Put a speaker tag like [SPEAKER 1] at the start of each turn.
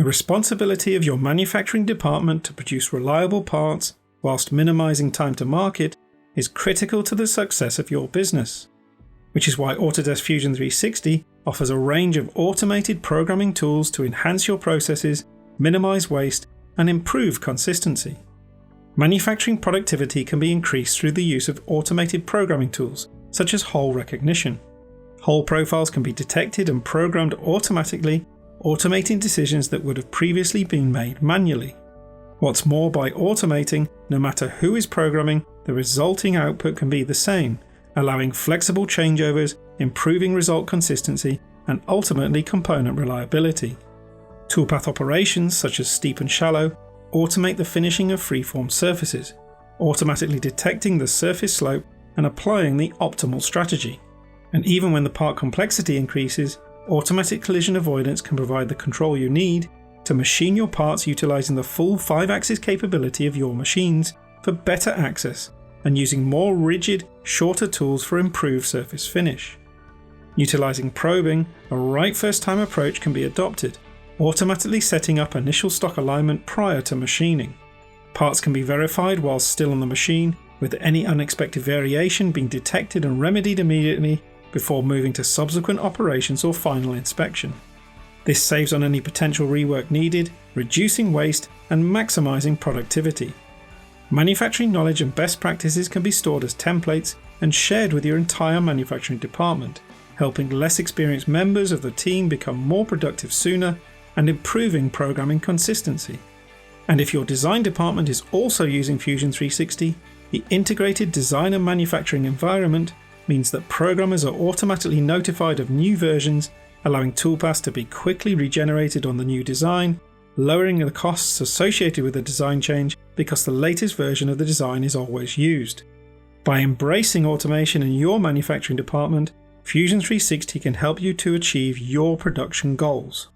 [SPEAKER 1] The responsibility of your manufacturing department to produce reliable parts whilst minimizing time to market is critical to the success of your business, which is why Autodesk Fusion 360 offers a range of automated programming tools to enhance your processes, minimize waste, and improve consistency. Manufacturing productivity can be increased through the use of automated programming tools, such as hole recognition. Hole profiles can be detected and programmed automatically, automating decisions that would have previously been made manually. What's more, by automating, no matter who is programming, the resulting output can be the same, allowing flexible changeovers, improving result consistency, and ultimately component reliability. Toolpath operations, such as steep and shallow, automate the finishing of freeform surfaces, automatically detecting the surface slope and applying the optimal strategy. And even when the part complexity increases, automatic collision avoidance can provide the control you need to machine your parts utilizing the full 5-axis capability of your machines for better access and using more rigid, shorter tools for improved surface finish. Utilizing probing, a right first time approach can be adopted, automatically setting up initial stock alignment prior to machining. Parts can be verified while still on the machine, with any unexpected variation being detected and remedied immediately before moving to subsequent operations or final inspection. This saves on any potential rework needed, reducing waste and maximizing productivity. Manufacturing knowledge and best practices can be stored as templates and shared with your entire manufacturing department, helping less experienced members of the team become more productive sooner and improving programming consistency. And if your design department is also using Fusion 360, the integrated design and manufacturing environment means that programmers are automatically notified of new versions, allowing toolpaths to be quickly regenerated on the new design, lowering the costs associated with the design change because the latest version of the design is always used. By embracing automation in your manufacturing department, Fusion 360 can help you to achieve your production goals.